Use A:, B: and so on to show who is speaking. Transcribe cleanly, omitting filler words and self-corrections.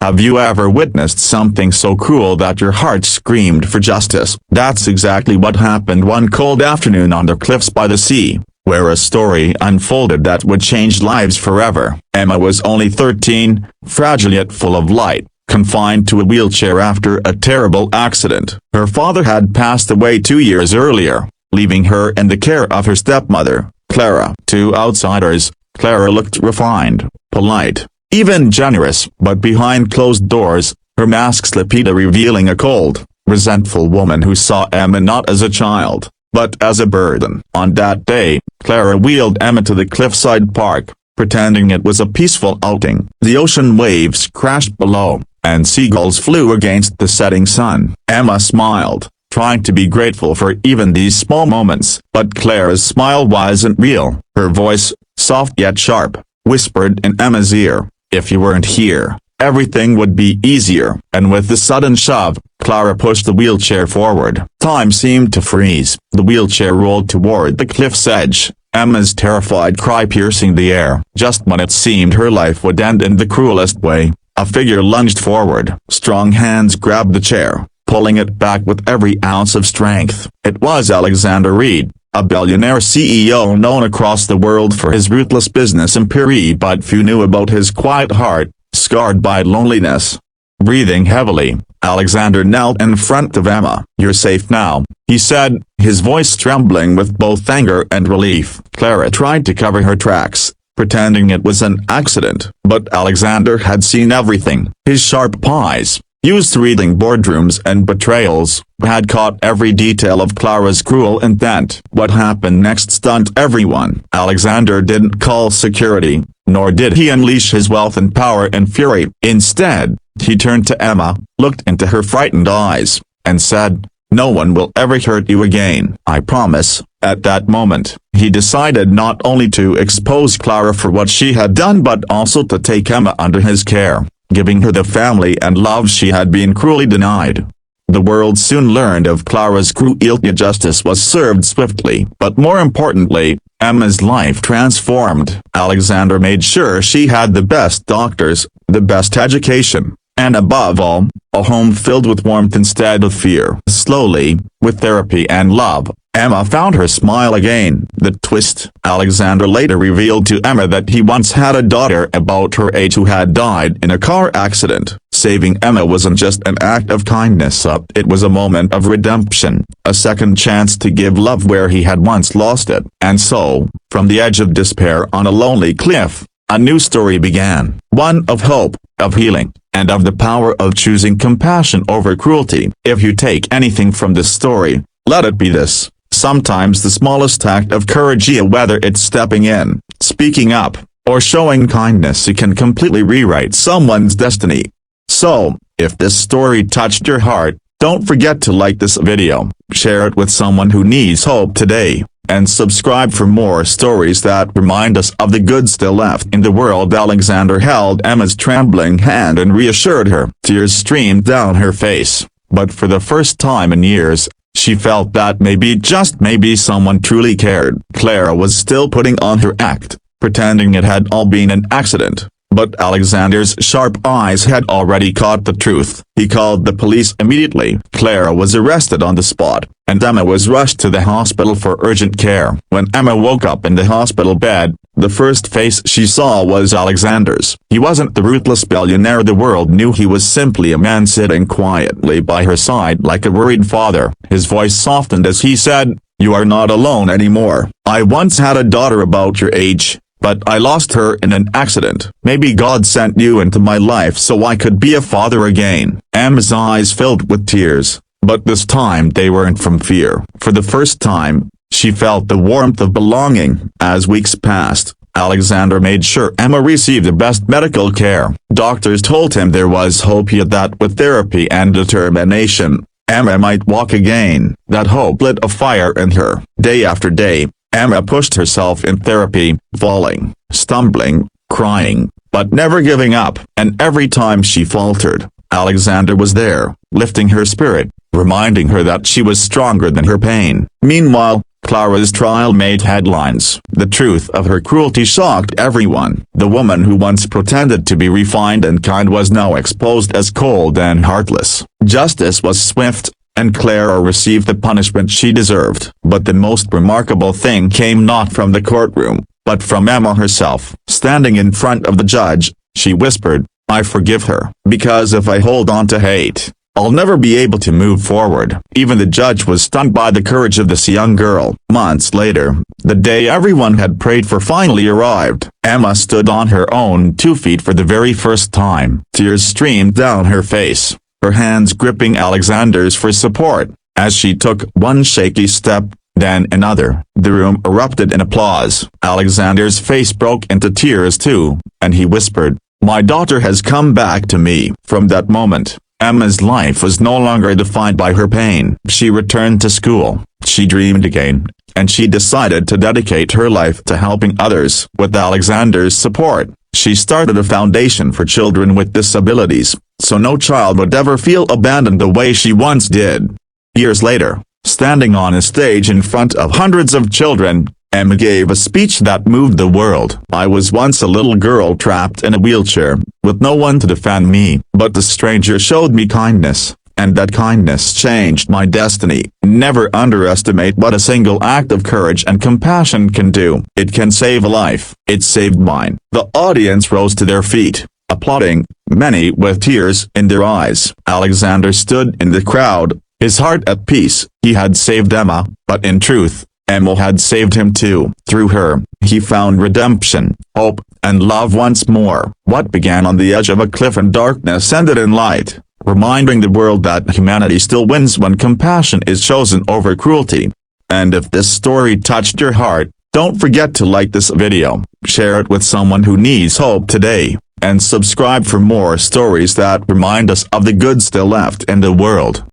A: Have you ever witnessed something so cruel that your heart screamed for justice? That's exactly what happened one cold afternoon on the cliffs by the sea, where a story unfolded that would change lives forever. Emma was only 13, fragile yet full of light, confined to a wheelchair after a terrible accident. Her father had passed away 2 years earlier, leaving her in the care of her stepmother, Clara. To outsiders, Clara looked refined, polite, even generous, but behind closed doors, her mask slipped, revealing a cold, resentful woman who saw Emma not as a child, but as a burden. On that day, Clara wheeled Emma to the cliffside park, pretending it was a peaceful outing. The ocean waves crashed below, and seagulls flew against the setting sun. Emma smiled, trying to be grateful for even these small moments, but Clara's smile wasn't real. Her voice, soft yet sharp, whispered in Emma's ear, "If you weren't here, everything would be easier." And with the sudden shove, Clara pushed the wheelchair forward. Time seemed to freeze. The wheelchair rolled toward the cliff's edge, Emma's terrified cry piercing the air. Just when it seemed her life would end in the cruelest way, a figure lunged forward. Strong hands grabbed the chair, pulling it back with every ounce of strength. It was Alexander Reed, a billionaire CEO known across the world for his ruthless business empire, but few knew about his quiet heart, scarred by loneliness. Breathing heavily, Alexander knelt in front of Emma. "You're safe now," he said, his voice trembling with both anger and relief. Clara tried to cover her tracks, pretending it was an accident, but Alexander had seen everything. His sharp eyes, used to reading boardrooms and betrayals, had caught every detail of Clara's cruel intent. What happened next stunned everyone. Alexander didn't call security, nor did he unleash his wealth and power in fury. Instead, he turned to Emma, looked into her frightened eyes, and said, "No one will ever hurt you again, I promise." At that moment, he decided not only to expose Clara for what she had done but also to take Emma under his care, giving her the family and love she had been cruelly denied. The world soon learned of Clara's cruelty. Justice was served swiftly, but more importantly, Emma's life transformed. Alexander made sure she had the best doctors, the best education, and above all, a home filled with warmth instead of fear. Slowly, with therapy and love, Emma found her smile again. The twist: Alexander later revealed to Emma that he once had a daughter about her age who had died in a car accident. Saving Emma wasn't just an act of kindness, it was a moment of redemption, a second chance to give love where he had once lost it. And so, from the edge of despair on a lonely cliff, a new story began, one of hope, of healing, and of the power of choosing compassion over cruelty. If you take anything from this story, let it be this: sometimes the smallest act of courage, whether it's stepping in, speaking up, or showing kindness, it can completely rewrite someone's destiny. So, if this story touched your heart, don't forget to like this video, share it with someone who needs hope today, and subscribe for more stories that remind us of the good still left in the world. Alexander held Emma's trembling hand and reassured her. Tears streamed down her face, but for the first time in years, she felt that maybe, just maybe, someone truly cared. Clara was still putting on her act, pretending it had all been an accident. But Alexander's sharp eyes had already caught the truth. He called the police immediately. Clara was arrested on the spot, and Emma was rushed to the hospital for urgent care. When Emma woke up in the hospital bed, the first face she saw was Alexander's. He wasn't the ruthless billionaire the world knew. He was simply a man sitting quietly by her side like a worried father. His voice softened as he said, "You are not alone anymore. I once had a daughter about your age, but I lost her in an accident. Maybe God sent you into my life so I could be a father again." Emma's eyes filled with tears, but this time they weren't from fear. For the first time, she felt the warmth of belonging. As weeks passed, Alexander made sure Emma received the best medical care. Doctors told him there was hope, that with therapy and determination, Emma might walk again. That hope lit a fire in her. Day after day, Emma pushed herself in therapy, falling, stumbling, crying, but never giving up. And every time she faltered, Alexander was there, lifting her spirit, reminding her that she was stronger than her pain. Meanwhile, Clara's trial made headlines. The truth of her cruelty shocked everyone. The woman who once pretended to be refined and kind was now exposed as cold and heartless. Justice was swift, and Clara received the punishment she deserved. But the most remarkable thing came not from the courtroom, but from Emma herself. Standing in front of the judge, she whispered, "I forgive her, because if I hold on to hate, I'll never be able to move forward." Even the judge was stunned by the courage of this young girl. Months later, the day everyone had prayed for finally arrived. Emma stood on her own 2 feet for the very first time. Tears streamed down her face, her hands gripping Alexander's for support. As she took one shaky step, then another, the room erupted in applause. Alexander's face broke into tears too, and he whispered, "My daughter has come back to me." From that moment, Emma's life was no longer defined by her pain. She returned to school, she dreamed again, and she decided to dedicate her life to helping others. With Alexander's support, she started a foundation for children with disabilities, so no child would ever feel abandoned the way she once did. Years later, standing on a stage in front of hundreds of children, Emma gave a speech that moved the world. "I was once a little girl trapped in a wheelchair, with no one to defend me, but the stranger showed me kindness, and that kindness changed my destiny." Never underestimate what a single act of courage and compassion can do. It can save a life. It saved mine. The audience rose to their feet, applauding, many with tears in their eyes. Alexander stood in the crowd, his heart at peace. He had saved Emma, but in truth, Emma had saved him too. Through her, he found redemption, hope, and love once more. What began on the edge of a cliff in darkness ended in light, reminding the world that humanity still wins when compassion is chosen over cruelty. And if this story touched your heart, don't forget to like this video, share it with someone who needs hope today, and subscribe for more stories that remind us of the good still left in the world.